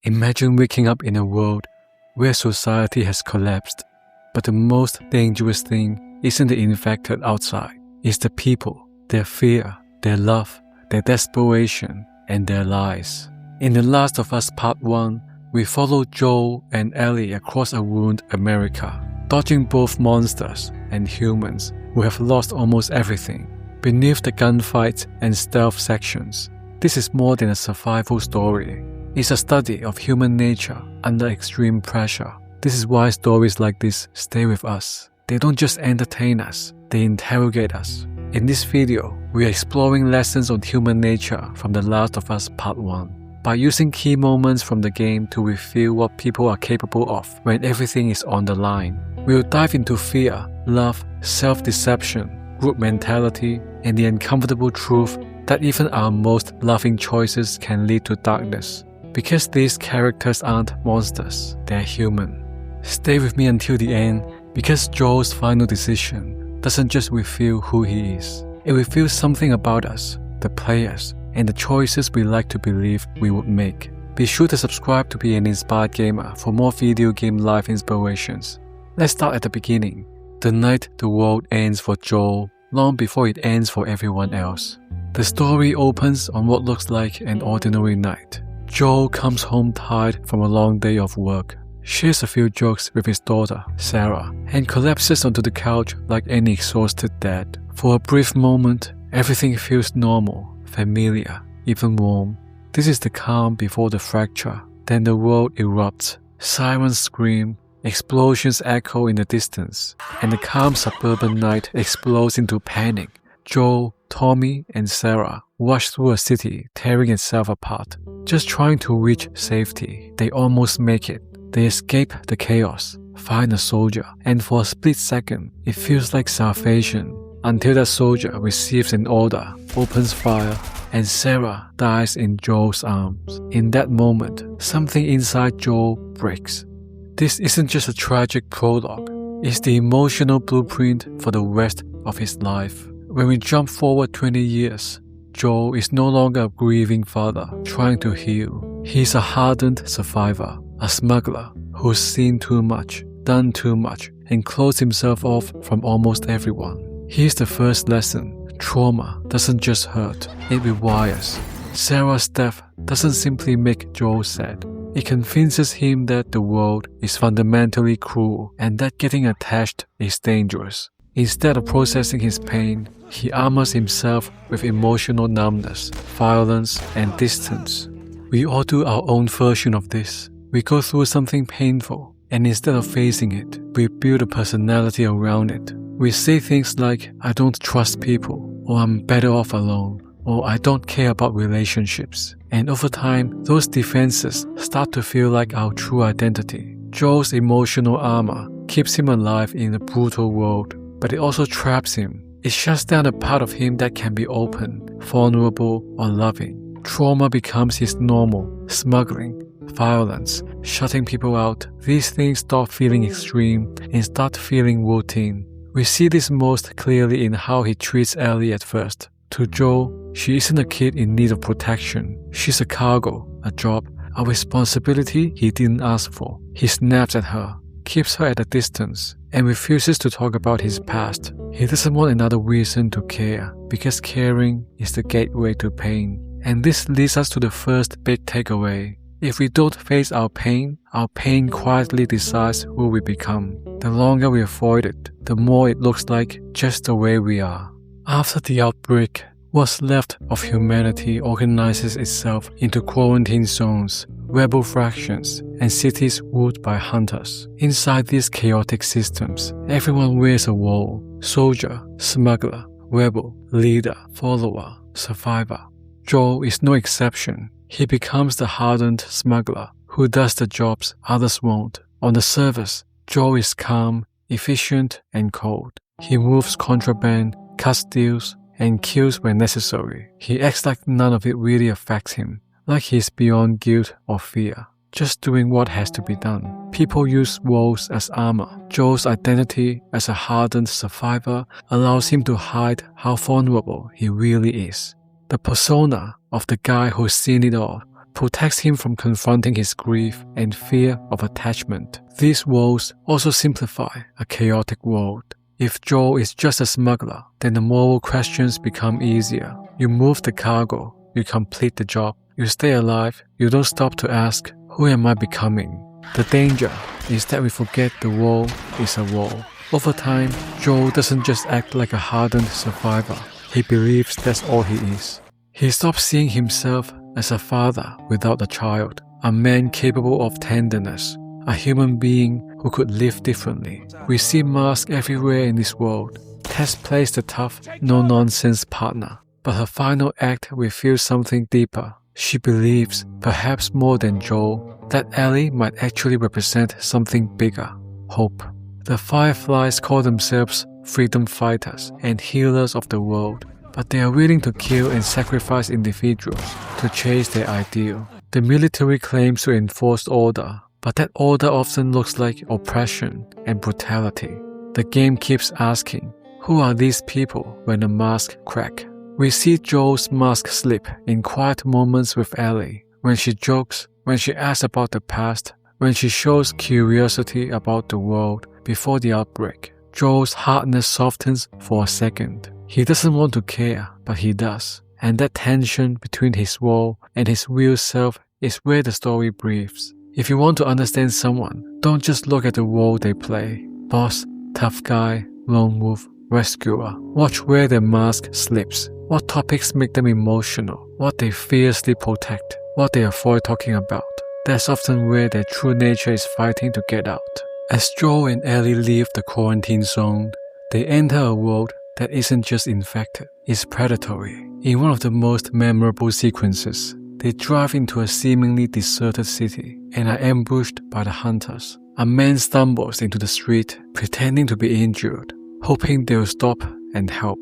Imagine waking up in a world where society has collapsed, but the most dangerous thing isn't the infected outside, it's the people, their fear, their love, their desperation, and their lies. In The Last of Us Part 1, we follow Joel and Ellie across a ruined America, dodging both monsters and humans who have lost almost everything. Beneath the gunfights and stealth sections, this is more than a survival story. It's a study of human nature under extreme pressure. This is why stories like this stay with us. They don't just entertain us, they interrogate us. In this video, we are exploring lessons on human nature from The Last of Us Part 1. By using key moments from the game to reveal what people are capable of when everything is on the line. We will dive into fear, love, self-deception, group mentality, and the uncomfortable truth that even our most loving choices can lead to darkness. Because these characters aren't monsters, they're human. Stay with me until the end, because Joel's final decision doesn't just reveal who he is. It reveals something about us, the players, and the choices we like to believe we would make. Be sure to subscribe to be an inspired gamer for more video game life inspirations. Let's start at the beginning. The night the world ends for Joel, long before it ends for everyone else. The story opens on what looks like an ordinary night. Joel comes home tired from a long day of work, shares a few jokes with his daughter, Sarah, and collapses onto the couch like any exhausted dad. For a brief moment, everything feels normal, familiar, even warm. This is the calm before the fracture. Then the world erupts. Sirens scream, explosions echo in the distance, and the calm suburban night explodes into panic. Joel, Tommy, and Sarah rush through a city tearing itself apart. Just trying to reach safety, they almost make it. They escape the chaos, find a soldier, and for a split second, it feels like salvation. Until that soldier receives an order, opens fire, and Sarah dies in Joel's arms. In that moment, something inside Joel breaks. This isn't just a tragic prologue, it's the emotional blueprint for the rest of his life. When we jump forward 20 years, Joel is no longer a grieving father trying to heal. He's a hardened survivor, a smuggler who's seen too much, done too much, and closed himself off from almost everyone. Here's the first lesson. Trauma doesn't just hurt, it rewires. Sarah's death doesn't simply make Joel sad. It convinces him that the world is fundamentally cruel and that getting attached is dangerous. Instead of processing his pain, he armors himself with emotional numbness, violence, and distance. We all do our own version of this. We go through something painful, and instead of facing it, we build a personality around it. We say things like, I don't trust people, or I'm better off alone, or I don't care about relationships. And over time, those defenses start to feel like our true identity. Joel's emotional armor keeps him alive in a brutal world, but it also traps him. It shuts down a part of him that can be open, vulnerable, or loving. Trauma becomes his normal, smuggling, violence, shutting people out. These things stop feeling extreme and start feeling routine. We see this most clearly in how he treats Ellie at first. To Joel, she isn't a kid in need of protection. She's a cargo, a job, a responsibility he didn't ask for. He snaps at her, keeps her at a distance, and refuses to talk about his past. He doesn't want another reason to care, because caring is the gateway to pain. And this leads us to the first big takeaway. If we don't face our pain quietly decides who we become. The longer we avoid it, the more it looks like just the way we are. After the outbreak, what's left of humanity organizes itself into quarantine zones, rebel fractions, and cities ruled by hunters. Inside these chaotic systems, everyone wears a role: soldier, smuggler, rebel, leader, follower, survivor. Joel is no exception. He becomes the hardened smuggler who does the jobs others won't. On the surface, Joel is calm, efficient, and cold. He moves contraband, cuts deals, and kills when necessary. He acts like none of it really affects him, like he's beyond guilt or fear, just doing what has to be done. People use roles as armor. Joel's identity as a hardened survivor allows him to hide how vulnerable he really is. The persona of the guy who's seen it all, protects him from confronting his grief and fear of attachment. These worlds also simplify a chaotic world. If Joel is just a smuggler, then the moral questions become easier. You move the cargo, you complete the job, you stay alive, you don't stop to ask, who am I becoming? The danger is that we forget the wall is a wall. Over time, Joel doesn't just act like a hardened survivor. He believes that's all he is. He stops seeing himself as a father without a child, a man capable of tenderness, a human being who could live differently. We see masks everywhere in this world. Tess plays the tough, no-nonsense partner, but her final act reveals something deeper. She believes, perhaps more than Joel, that Ellie might actually represent something bigger: hope. The Fireflies call themselves freedom fighters and healers of the world, but they are willing to kill and sacrifice individuals to chase their ideal. The military claims to enforce order, but that order often looks like oppression and brutality. The game keeps asking, who are these people when the mask crack? We see Joel's mask slip in quiet moments with Ellie, when she jokes, when she asks about the past, when she shows curiosity about the world before the outbreak. Joel's hardness softens for a second. He doesn't want to care, but he does. And that tension between his wall and his real self is where the story breathes. If you want to understand someone, don't just look at the role they play. Boss, tough guy, lone wolf, rescuer. Watch where their mask slips. What topics make them emotional, what they fiercely protect, what they avoid talking about. That's often where their true nature is fighting to get out. As Joel and Ellie leave the quarantine zone, they enter a world that isn't just infected, it's predatory. In one of the most memorable sequences, they drive into a seemingly deserted city and are ambushed by the hunters. A man stumbles into the street, pretending to be injured, hoping they'll stop and help.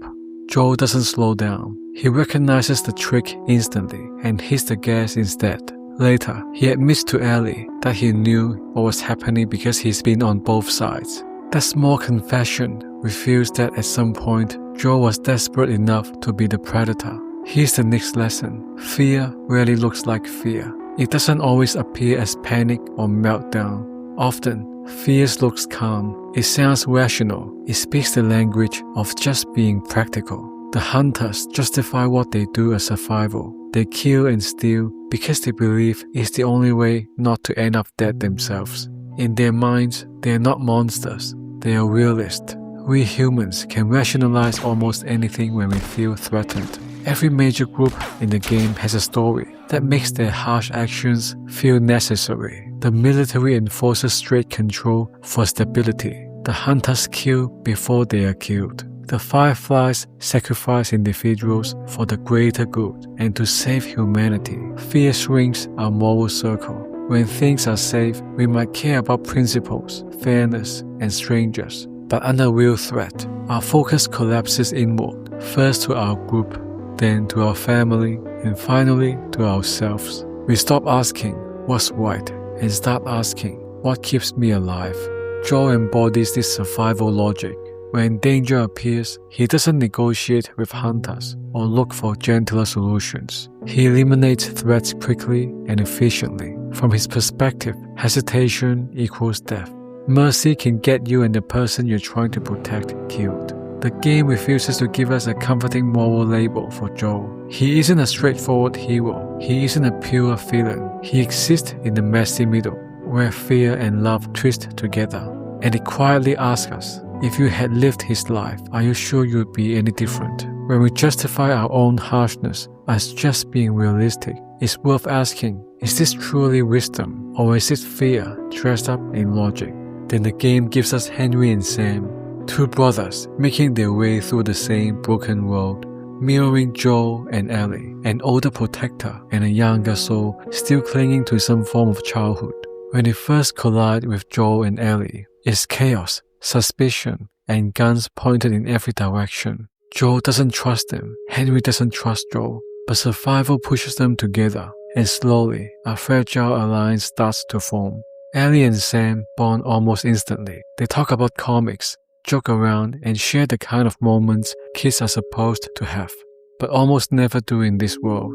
Joel doesn't slow down. He recognizes the trick instantly and hits the gas instead. Later, he admits to Ellie that he knew what was happening because he's been on both sides. That small confession reveals that at some point, Joel was desperate enough to be the predator. Here's the next lesson. Fear rarely looks like fear. It doesn't always appear as panic or meltdown. Often, fear looks calm. It sounds rational. It speaks the language of just being practical. The hunters justify what they do as survival. They kill and steal because they believe it's the only way not to end up dead themselves. In their minds, they are not monsters. They are realists. We humans can rationalize almost anything when we feel threatened. Every major group in the game has a story that makes their harsh actions feel necessary. The military enforces strict control for stability. The hunters kill before they are killed. The Fireflies sacrifice individuals for the greater good and to save humanity. Fear shrinks our moral circle. When things are safe, we might care about principles, fairness, and strangers. But under real threat, our focus collapses inward, first to our group, then to our family, and finally to ourselves. We stop asking, what's right, and start asking, what keeps me alive? Joel embodies this survival logic. When danger appears, he doesn't negotiate with hunters or look for gentler solutions. He eliminates threats quickly and efficiently. From his perspective, hesitation equals death. Mercy can get you and the person you're trying to protect killed. The game refuses to give us a comforting moral label for Joel. He isn't a straightforward hero. He isn't a pure villain. He exists in the messy middle, where fear and love twist together. And it quietly asks us, if you had lived his life, are you sure you'd be any different? When we justify our own harshness as just being realistic, it's worth asking, is this truly wisdom, or is it fear dressed up in logic? Then the game gives us Henry and Sam, two brothers making their way through the same broken world, mirroring Joel and Ellie, an older protector and a younger soul still clinging to some form of childhood. When they first collide with Joel and Ellie, it's chaos, suspicion, and guns pointed in every direction. Joel doesn't trust them, Henry doesn't trust Joel, but survival pushes them together, and slowly, a fragile alliance starts to form. Ellie and Sam bond almost instantly. They talk about comics, joke around, and share the kind of moments kids are supposed to have, but almost never do in this world.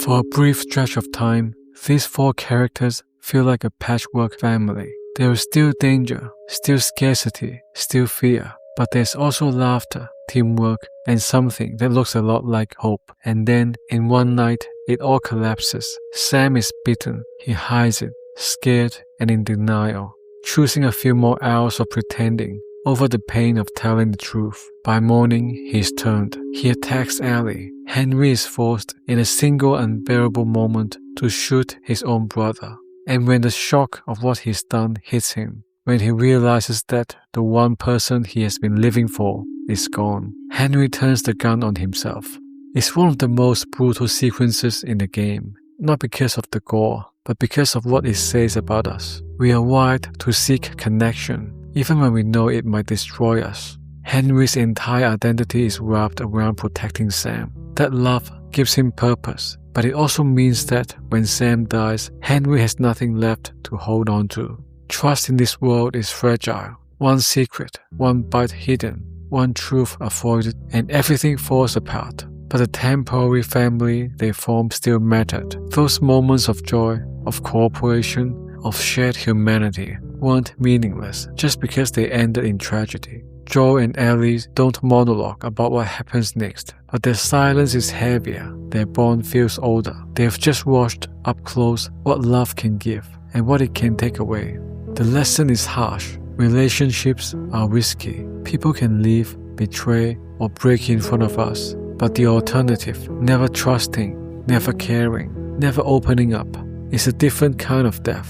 For a brief stretch of time, These 4 characters feel like a patchwork family. There is still danger, still scarcity, still fear, but there's also laughter, teamwork, and something that looks a lot like hope. And then, in one night, it all collapses. Sam is bitten, he hides it, scared and in denial, choosing a few more hours of pretending over the pain of telling the truth. By morning, he's turned. He attacks Ellie. Henry is forced, in a single unbearable moment, to shoot his own brother. And when the shock of what he's done hits him, when he realizes that the one person he has been living for is gone, Henry turns the gun on himself. It's one of the most brutal sequences in the game, not because of the gore, but because of what it says about us. We are wired to seek connection, even when we know it might destroy us. Henry's entire identity is wrapped around protecting Sam. That love gives him purpose, but it also means that when Sam dies, Henry has nothing left to hold on to. Trust in this world is fragile. One secret, one bite hidden, one truth avoided, and everything falls apart. But the temporary family they formed still mattered. Those moments of joy, of cooperation, of shared humanity weren't meaningless just because they ended in tragedy. Joel and Ellie don't monologue about what happens next, but their silence is heavier, their bond feels older. They've just watched up close what love can give and what it can take away. The lesson is harsh. Relationships are risky. People can leave, betray, or break in front of us. But the alternative, never trusting, never caring, never opening up, is a different kind of death.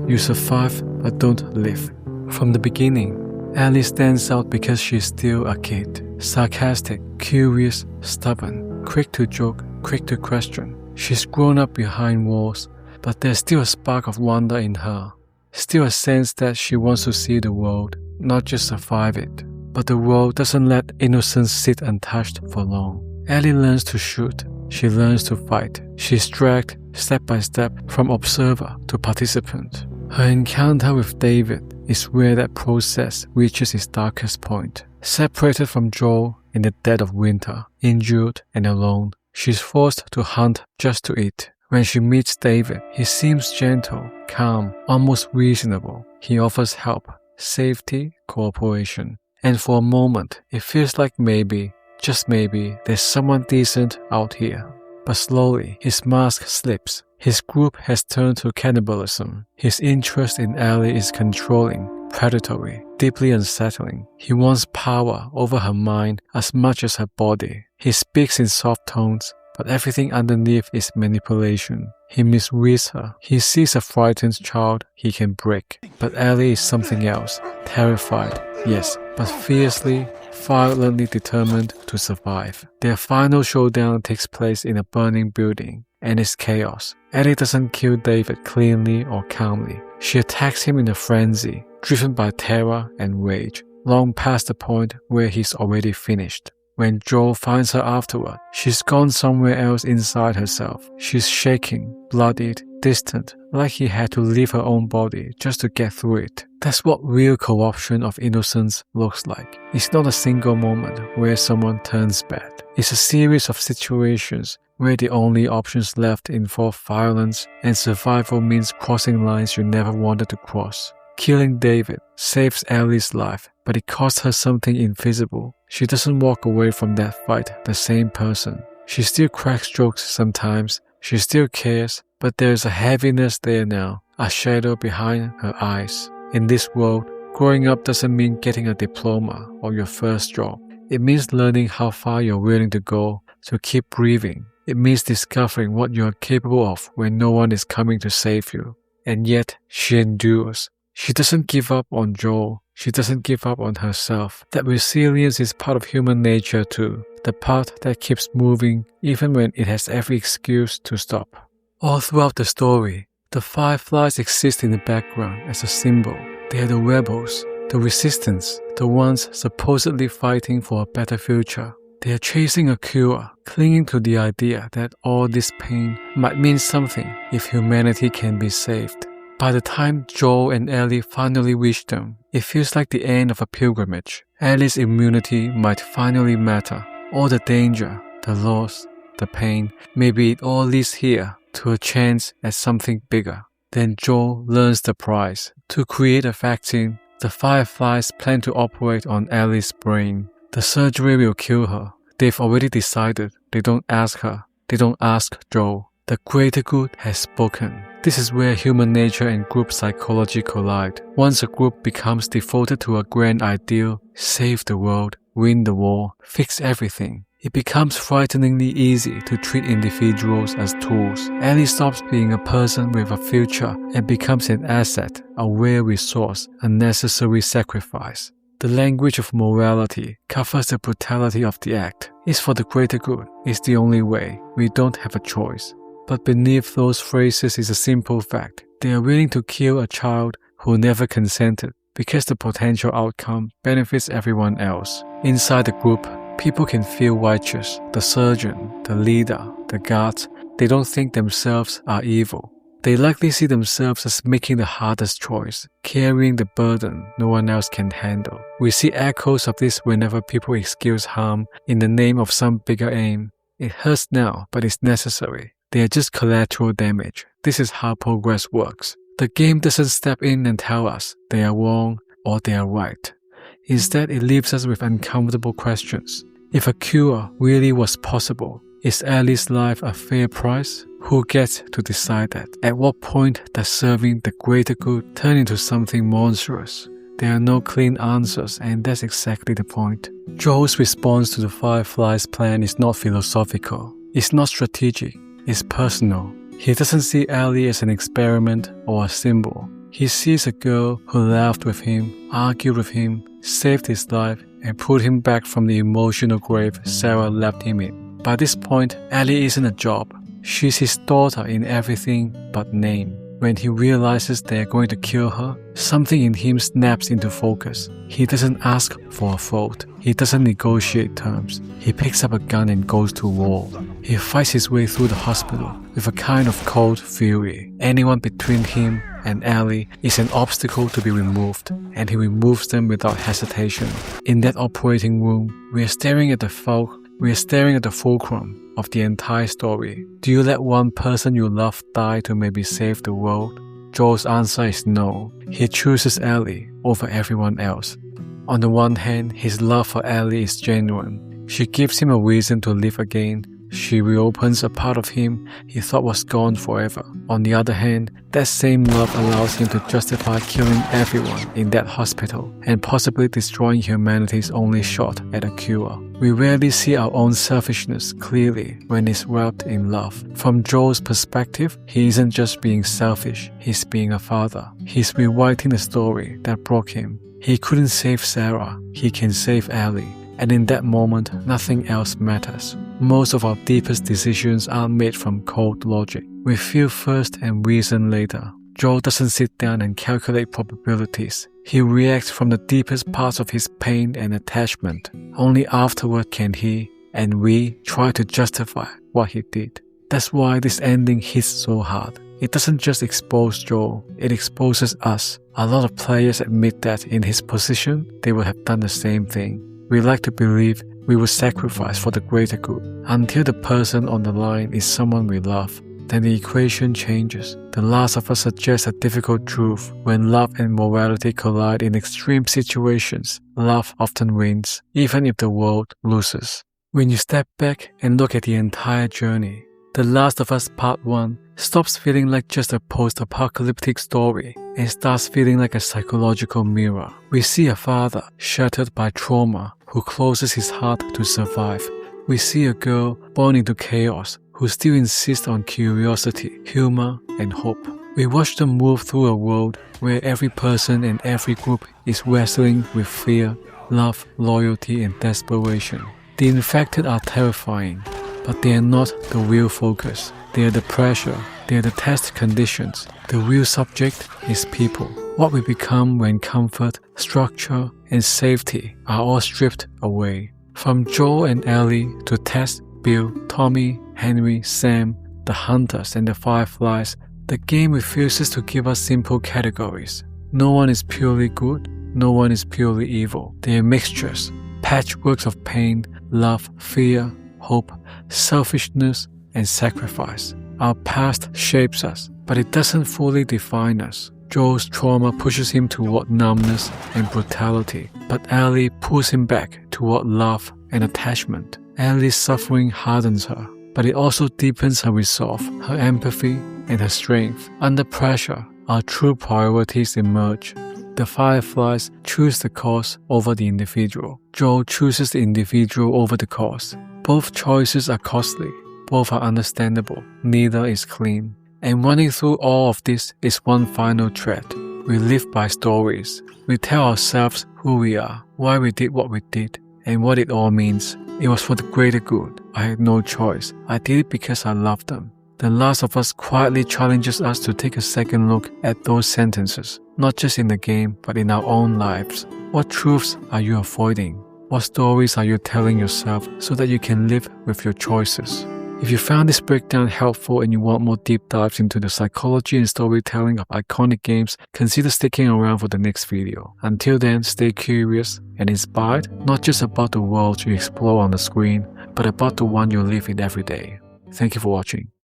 You survive but don't live. From the beginning, Ellie stands out because she's still a kid. Sarcastic, curious, stubborn, quick to joke, quick to question. She's grown up behind walls, but there's still a spark of wonder in her. Still a sense that she wants to see the world, not just survive it. But the world doesn't let innocence sit untouched for long. Ellie learns to shoot. She learns to fight. She's dragged step by step from observer to participant. Her encounter with David is where that process reaches its darkest point. Separated from Joel in the dead of winter, injured and alone, she's forced to hunt just to eat. When she meets David, he seems gentle, calm, almost reasonable. He offers help, safety, cooperation. And for a moment, it feels like maybe, just maybe, there's someone decent out here. But slowly, his mask slips. His group has turned to cannibalism. His interest in Ellie is controlling, predatory, deeply unsettling. He wants power over her mind as much as her body. He speaks in soft tones, but everything underneath is manipulation. He misreads her. He sees a frightened child he can break. But Ellie is something else. Terrified, yes, but fiercely, violently determined to survive. Their final showdown takes place in a burning building, and it's chaos. Ellie doesn't kill David cleanly or calmly. She attacks him in a frenzy, driven by terror and rage, long past the point where he's already finished. When Joel finds her afterward, she's gone somewhere else inside herself. She's shaking, bloodied, distant, like he had to leave her own body just to get through it. That's what real co-option of innocence looks like. It's not a single moment where someone turns bad. It's a series of situations where the only options left involve violence, and survival means crossing lines you never wanted to cross. Killing David saves Ellie's life, but it costs her something invisible. She doesn't walk away from that fight the same person. She still cracks jokes sometimes, she still cares, but there's a heaviness there now, a shadow behind her eyes. In this world, growing up doesn't mean getting a diploma or your first job. It means learning how far you're willing to go to keep breathing. It means discovering what you are capable of when no one is coming to save you. And yet, she endures. She doesn't give up on Joel. She doesn't give up on herself. That resilience is part of human nature too. The part that keeps moving even when it has every excuse to stop. All throughout the story, the fireflies exist in the background as a symbol. They are the rebels, the resistance, the ones supposedly fighting for a better future. They are chasing a cure, clinging to the idea that all this pain might mean something if humanity can be saved. By the time Joel and Ellie finally reach them, it feels like the end of a pilgrimage. Ellie's immunity might finally matter. All the danger, the loss, the pain, maybe it all leads here, to a chance at something bigger. Then Joel learns the price. To create a vaccine, the Fireflies plan to operate on Ellie's brain. The surgery will kill her. They've already decided. They don't ask her. They don't ask Joel. The greater good has spoken. This is where human nature and group psychology collide. Once a group becomes devoted to a grand ideal, save the world, win the war, fix everything, it becomes frighteningly easy to treat individuals as tools. Ellie stops being a person with a future and becomes an asset, a rare resource, a necessary sacrifice. The language of morality covers the brutality of the act. It's for the greater good. It's the only way. We don't have a choice. But beneath those phrases is a simple fact. They are willing to kill a child who never consented because the potential outcome benefits everyone else. Inside the group, people can feel righteous. The surgeon, the leader, the guards, they don't think themselves are evil. They likely see themselves as making the hardest choice, carrying the burden no one else can handle. We see echoes of this whenever people excuse harm in the name of some bigger aim. It hurts now, but it's necessary. They are just collateral damage. This is how progress works. The game doesn't step in and tell us they are wrong or they are right. Instead, it leaves us with uncomfortable questions. If a cure really was possible, is Ellie's life a fair price? Who gets to decide that? At what point does serving the greater good turn into something monstrous? There are no clean answers, and that's exactly the point. Joel's response to the Fireflies' plan is not philosophical. It's not strategic. It's personal. He doesn't see Ellie as an experiment or a symbol. He sees a girl who laughed with him, argued with him, saved his life, and pulled him back from the emotional grave Sarah left him in. By this point, Ellie isn't a job. She's his daughter in everything but name. When he realizes they are going to kill her, something in him snaps into focus. He doesn't ask for a vote. He doesn't negotiate terms. He picks up a gun and goes to war. He fights his way through the hospital with a kind of cold fury. Anyone between him and Ellie is an obstacle to be removed, and he removes them without hesitation. In that operating room, we are staring at the fulcrum of the entire story. Do you let one person you love die to maybe save the world? Joel's answer is no. He chooses Ellie over everyone else. On the one hand, his love for Ellie is genuine. She gives him a reason to live again. She reopens a part of him he thought was gone forever. On the other hand, that same love allows him to justify killing everyone in that hospital and possibly destroying humanity's only shot at a cure. We rarely see our own selfishness clearly when it's wrapped in love. From Joel's perspective, he isn't just being selfish, he's being a father. He's rewriting the story that broke him. He couldn't save Sarah, he can save Ellie. And in that moment, nothing else matters. Most of our deepest decisions aren't made from cold logic. We feel first and reason later. Joel doesn't sit down and calculate probabilities. He reacts from the deepest parts of his pain and attachment. Only afterward can he and we try to justify what he did. That's why this ending hits so hard. It doesn't just expose Joel, it exposes us. A lot of players admit that in his position, they would have done the same thing. We like to believe we will sacrifice for the greater good until the person on the line is someone we love. Then the equation changes. The Last of Us suggests a difficult truth. When love and morality collide in extreme situations, love often wins, even if the world loses. When you step back and look at the entire journey, The Last of Us Part 1 stops feeling like just a post-apocalyptic story and starts feeling like a psychological mirror. We see a father shattered by trauma who closes his heart to survive. We see a girl born into chaos who still insists on curiosity, humor, and hope. We watch them move through a world where every person and every group is wrestling with fear, love, loyalty, and desperation. The infected are terrifying, but they are not the real focus. They are the pressure, they are the test conditions. The real subject is people. What we become when comfort, structure, and safety are all stripped away. From Joel and Ellie to Tess, Bill, Tommy, Henry, Sam, the Hunters, and the Fireflies, the game refuses to give us simple categories. No one is purely good, no one is purely evil. They are mixtures, patchworks of pain, love, fear, hope, selfishness, and sacrifice. Our past shapes us, but it doesn't fully define us. Joel's trauma pushes him toward numbness and brutality, but Ellie pulls him back toward love and attachment. Ellie's suffering hardens her, but it also deepens her resolve, her empathy, and her strength. Under pressure, our true priorities emerge. The Fireflies choose the cause over the individual. Joel chooses the individual over the cause. Both choices are costly. Both are understandable. Neither is clean. And running through all of this is one final thread. We live by stories. We tell ourselves who we are, why we did what we did, and what it all means. It was for the greater good. I had no choice. I did it because I loved them. The Last of Us quietly challenges us to take a second look at those sentences, not just in the game, but in our own lives. What truths are you avoiding? What stories are you telling yourself so that you can live with your choices? If you found this breakdown helpful and you want more deep dives into the psychology and storytelling of iconic games, consider sticking around for the next video. Until then, stay curious and inspired, not just about the world you explore on the screen, but about the one you live in every day. Thank you for watching.